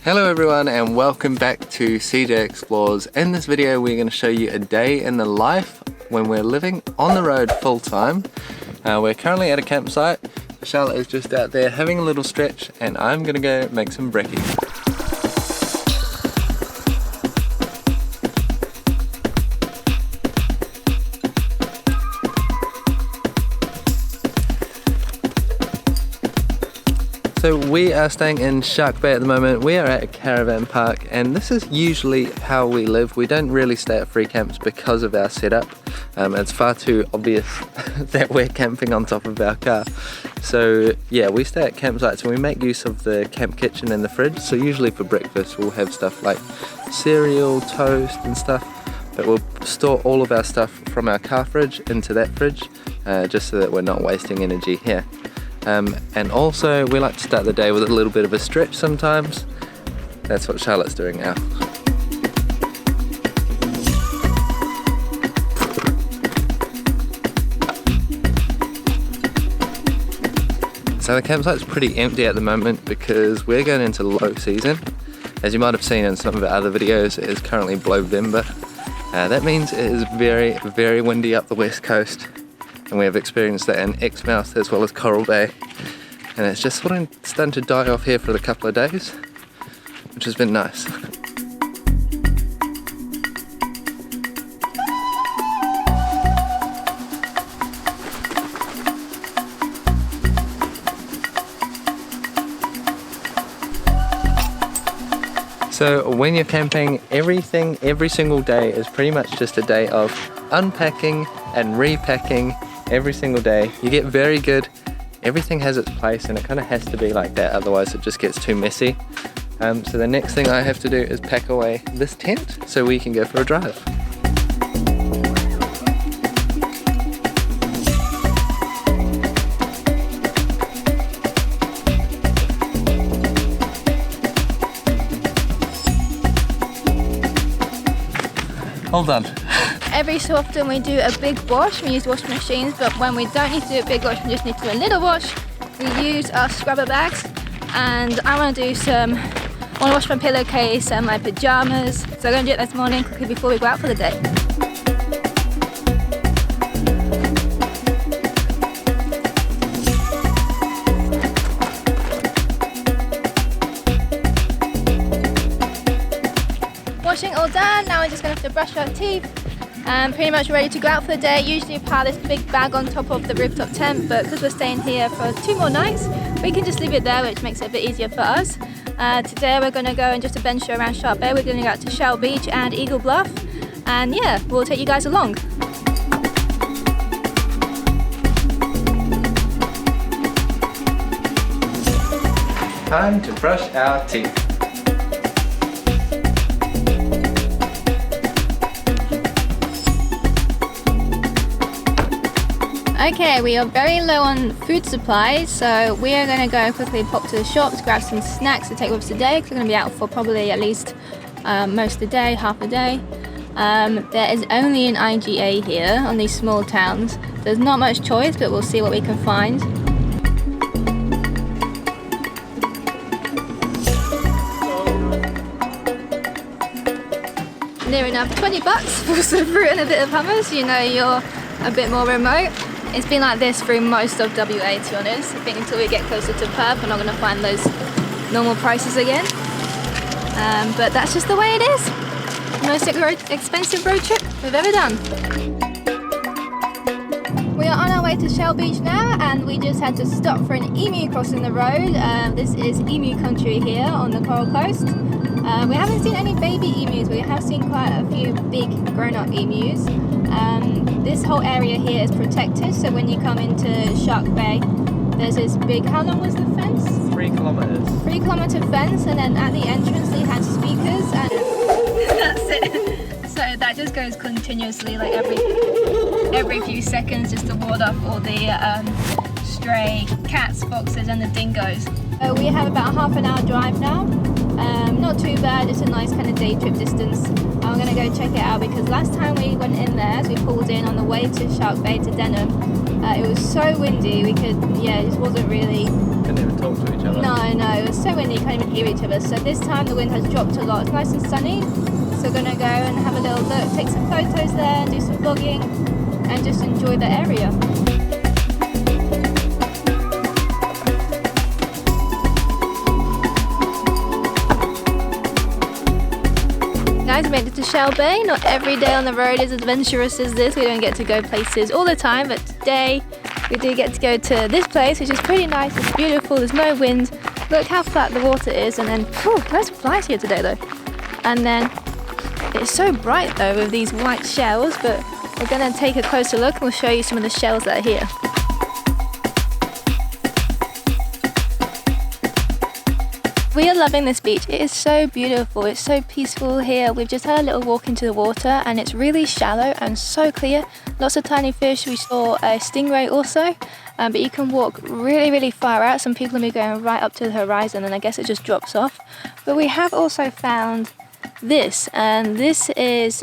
Hello everyone and welcome back to CJ Explores. In this video we're going to show you a day in the life when we're living on the road full time. We're currently at a campsite. Charlotte is just out there having a little stretch and I'm going to go make some brekkie. So we are staying in Shark Bay at the moment. We are at a caravan park and this is usually how we live. We don't really stay at free camps because of our setup. It's far too obvious that we're camping on top of our car. So yeah, we stay at campsites and we make use of the camp kitchen and the fridge. So usually for breakfast we'll have stuff like cereal, toast and stuff. But we'll store all of our stuff from our car fridge into that fridge just so that we're not wasting energy here. And also we like to start the day with a little bit of a stretch sometimes. That's what Charlotte's doing now. So the campsite's pretty empty at the moment because we're going into low season. As you might have seen in some of our other videos, it is currently Bluff. That means it is very, very windy up the west coast. And we have experienced that in Exmouth as well as Coral Bay. And it's just sort of starting to die off here for a couple of days, which has been nice. So when you're camping, every single day is pretty much just a day of unpacking and repacking. Every single day. You get very good. Everything has its place and it kind of has to be like that, otherwise it just gets too messy. So the next thing I have to do is pack away this tent so we can go for a drive. Hold on. Every so often we do a big wash. We use washing machines, but when we don't need to do a big wash, we just need to do a little wash. We use our scrubber bags, and I want to wash my pillowcase and my pajamas. So I'm going to do it this morning quickly before we go out for the day. Washing all done. Now we're just going to have to brush our teeth. Pretty much ready to go out for the day. Usually we pile this big bag on top of the rooftop tent, but because we're staying here for 2 more nights, we can just leave it there, which makes it a bit easier for us. Today we're going to go and just adventure around Shark Bay. We're going to go out to Shell Beach and Eagle Bluff, and yeah, we'll take you guys along. Time to brush our teeth. Okay, we are very low on food supplies, so we are going to go quickly pop to the shops, grab some snacks to take with us today, because we're going to be out for probably at least most of the day, half the day. There is only an IGA here on these small towns. There's not much choice, but we'll see what we can find. Near enough, $20 for some fruit and a bit of hummus. You know, you're a bit more remote. It's been like this through most of WA, to be honest. I think until we get closer to Perth, we're not going to find those normal prices again. But that's just the way it is. Most expensive road trip we've ever done. We are on our way to Shell Beach now, and we just had to stop for an emu crossing the road. This is emu country here on the Coral Coast. We haven't seen any baby emus, but we have seen quite a few big grown-up emus. This whole area here is protected, so when you come into Shark Bay, there's this big, how long was the fence? 3 kilometers. 3 kilometer fence, and then at the entrance they had speakers, and that's it. So that just goes continuously, like every few seconds, just to ward off all the stray cats, foxes and the dingoes. We have about half an hour drive now. Not too bad, it's a nice kind of day trip distance. I'm going to go check it out because last time we went in there, as we pulled in on the way to Shark Bay to Denham, it was so windy, it just wasn't really... Couldn't even talk to each other. No, it was so windy you can't even hear each other. So this time the wind has dropped a lot. It's nice and sunny. So we're gonna go and have a little look, take some photos there, do some vlogging, and just enjoy the area. Guys, made it to Shell Bay. Not every day on the road is adventurous as this. We don't get to go places all the time, but today we do get to go to this place, which is pretty nice. It's beautiful, there's no wind. Look how flat the water is, and then, there's flies here today though. And then it's so bright though with these white shells, but we're gonna take a closer look and we'll show you some of the shells that are here. We are loving this beach. It is so beautiful. It's so peaceful here. We've just had a little walk into the water and it's really shallow and so clear. Lots of tiny fish. We saw a stingray also, but you can walk really far out. Some people will be going right up to the horizon and I guess it just drops off. But we have also found this, and this is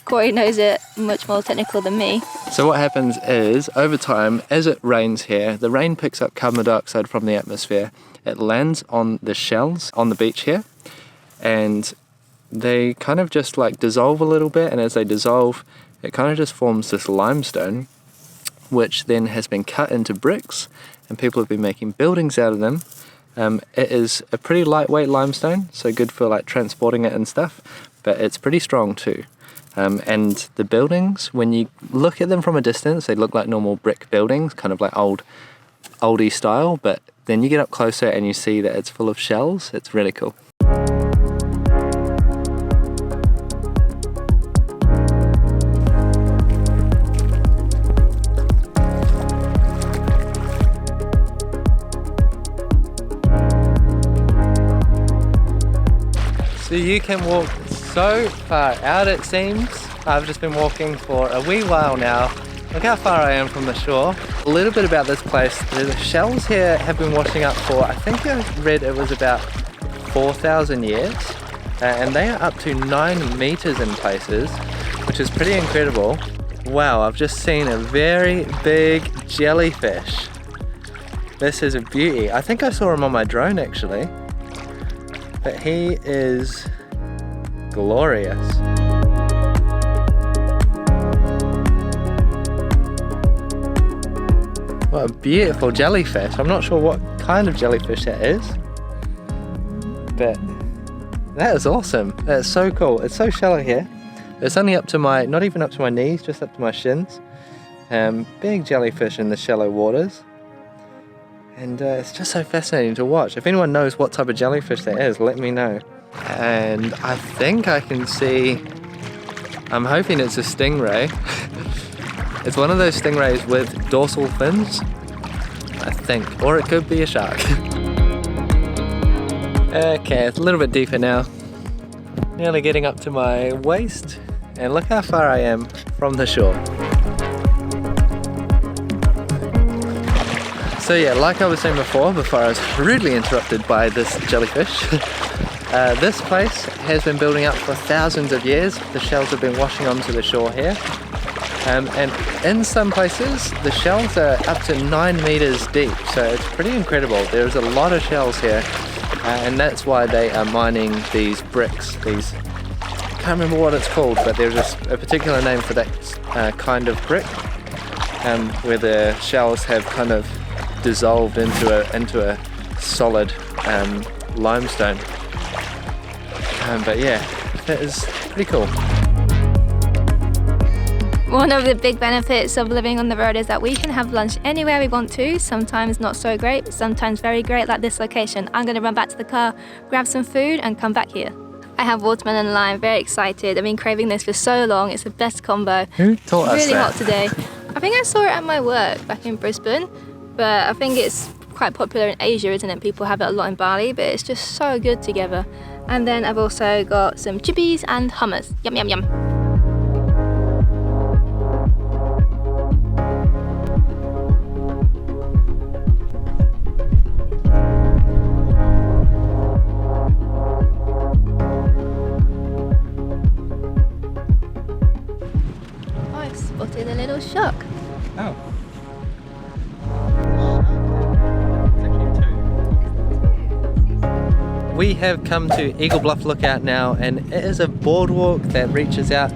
Corey knows it much more technical than me. So what happens is, over time, as it rains here, the rain picks up carbon dioxide from the atmosphere. It lands on the shells on the beach here, and they kind of just like dissolve a little bit, and as they dissolve, it kind of just forms this limestone, which then has been cut into bricks, and people have been making buildings out of them. It is a pretty lightweight limestone, so good for like transporting it and stuff, but it's pretty strong too. And the buildings, when you look at them from a distance, they look like normal brick buildings, kind of like oldie style, but then you get up closer and you see that it's full of shells. It's really cool. So you can walk so far out, it seems. I've just been walking for a wee while now. Look how far I am from the shore. A little bit about this place. The shells here have been washing up for, I think I read it was about 4,000 years. And they are up to 9 meters in places, which is pretty incredible. Wow, I've just seen a very big jellyfish. This is a beauty. I think I saw him on my drone actually. But he is glorious. What a beautiful jellyfish. I'm not sure what kind of jellyfish that is, but that is awesome. That's so cool. It's so shallow here. It's only up to not even up to my knees, just up to my shins. Big jellyfish in the shallow waters. And it's just so fascinating to watch. If anyone knows what type of jellyfish that is, let me know. And I think I can see, I'm hoping it's a stingray. It's one of those stingrays with dorsal fins, I think, or it could be a shark. Okay, it's a little bit deeper now. Nearly getting up to my waist, and look how far I am from the shore. So yeah, like I was saying before I was rudely interrupted by this jellyfish, this place has been building up for thousands of years. The shells have been washing onto the shore here. And in some places, the shells are up to 9 meters deep, so it's pretty incredible. There's a lot of shells here, and that's why they are mining these bricks. I can't remember what it's called, but there's a particular name for that kind of brick, where the shells have kind of dissolved into a solid limestone. But yeah, that is pretty cool. One of the big benefits of living on the road is that we can have lunch anywhere we want to, sometimes not so great, but sometimes very great, like this location. I'm going to run back to the car, grab some food and come back here. I have watermelon and lime, very excited. I've been craving this for so long, it's the best combo. Who taught us that? Really hot today. I think I saw it at my work back in Brisbane, but I think it's quite popular in Asia, isn't it? People have it a lot in Bali, but it's just so good together. And then I've also got some chippies and hummus. Yum, yum, yum. Spotted a little shark. Oh. It's actually 2. We have come to Eagle Bluff Lookout now, and it is a boardwalk that reaches out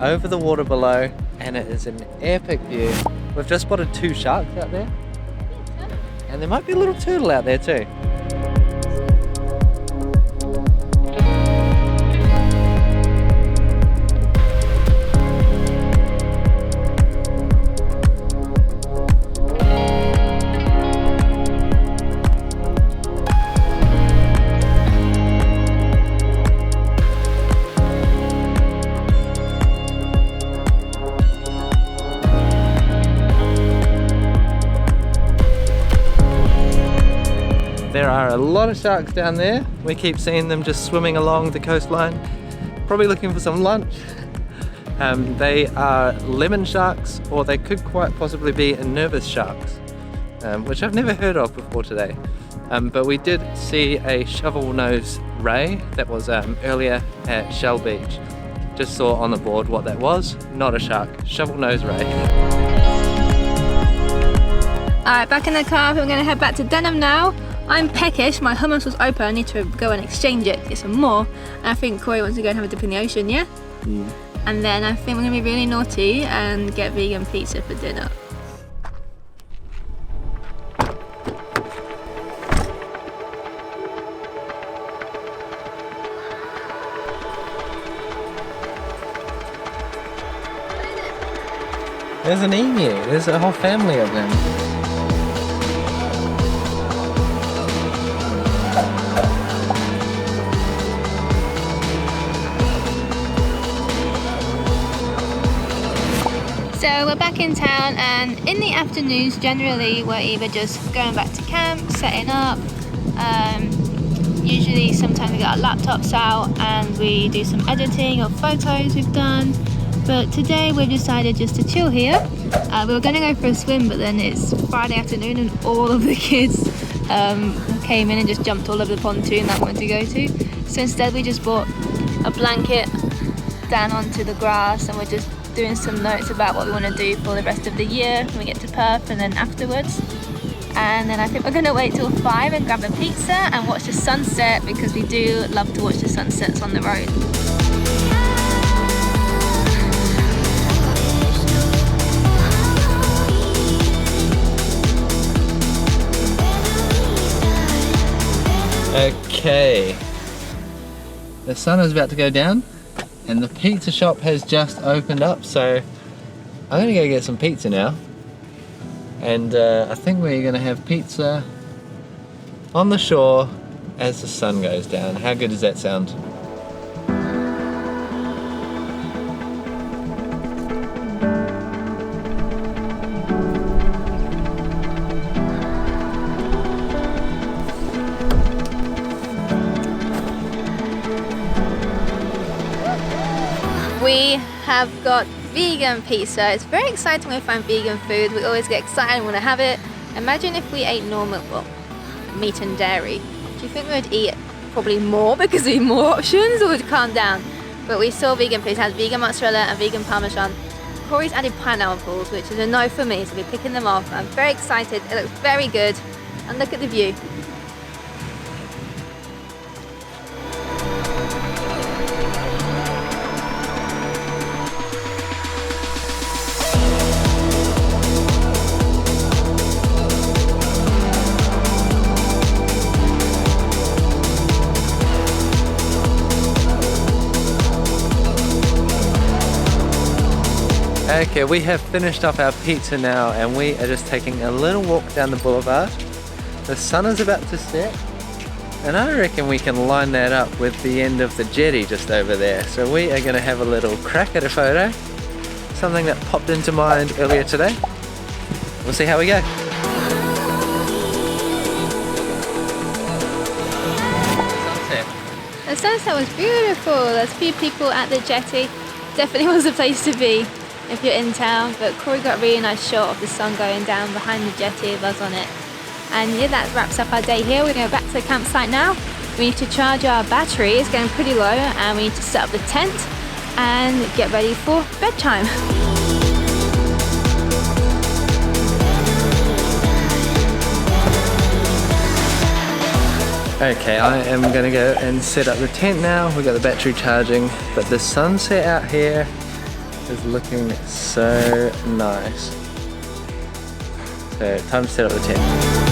over the water below, and it is an epic view. We've just spotted 2 sharks out there, and there might be a little turtle out there too. There are a lot of sharks down there. We keep seeing them just swimming along the coastline, probably looking for some lunch. They are lemon sharks, or they could quite possibly be nervous sharks, which I've never heard of before today. But we did see a shovel-nosed ray that was earlier at Shell Beach. Just saw on the board what that was. Not a shark, shovel-nosed ray. Alright, back in the car, we're gonna head back to Denham now. I'm peckish, my hummus was open, I need to go and exchange it, get some more. And I think Corey wants to go and have a dip in the ocean, yeah? And then I think we're gonna be really naughty and get vegan pizza for dinner. There's an emu, there's a whole family of them. So we're back in town, and in the afternoons generally we're either just going back to camp, setting up. Usually sometimes we get our laptops out and we do some editing of photos we've done. But today we've decided just to chill here. We were going to go for a swim, but then it's Friday afternoon and all of the kids came in and just jumped all over the pontoon that I wanted to go to. So instead we just brought a blanket down onto the grass, and we're just doing some notes about what we want to do for the rest of the year when we get to Perth and then afterwards. And then I think we're going to wait till 5 and grab a pizza and watch the sunset, because we do love to watch the sunsets on the road. Okay, the sun is about to go down and the pizza shop has just opened up, so I'm gonna go get some pizza now, and I think we're gonna have pizza on the shore as the sun goes down. How good does that sound? We have got vegan pizza. It's very exciting when we find vegan food. We always get excited and want to have it. Imagine if we ate normal, well, meat and dairy. Do you think we would eat probably more because we have more options, or would calm down? But we saw vegan pizza, it has vegan mozzarella and vegan parmesan. Corey's added pineapples, which is a no for me, so we're picking them off. I'm very excited. It looks very good. And look at the view. Okay, we have finished off our pizza now, and we are just taking a little walk down the boulevard. The sun is about to set, and I reckon we can line that up with the end of the jetty just over there. So we are going to have a little crack at a photo, something that popped into mind earlier today. We'll see how we go. The sunset was beautiful. There's a few people at the jetty. Definitely was the place to be if you're in town, but Corey got a really nice shot of the sun going down behind the jetty with us on it. And yeah, that wraps up our day here. We're going to go back to the campsite now. We need to charge our battery, it's getting pretty low, and we need to set up the tent and get ready for bedtime. Okay, I am gonna go and set up the tent now. We've got the battery charging, but the sunset out here is looking so nice. So time to set up the tent.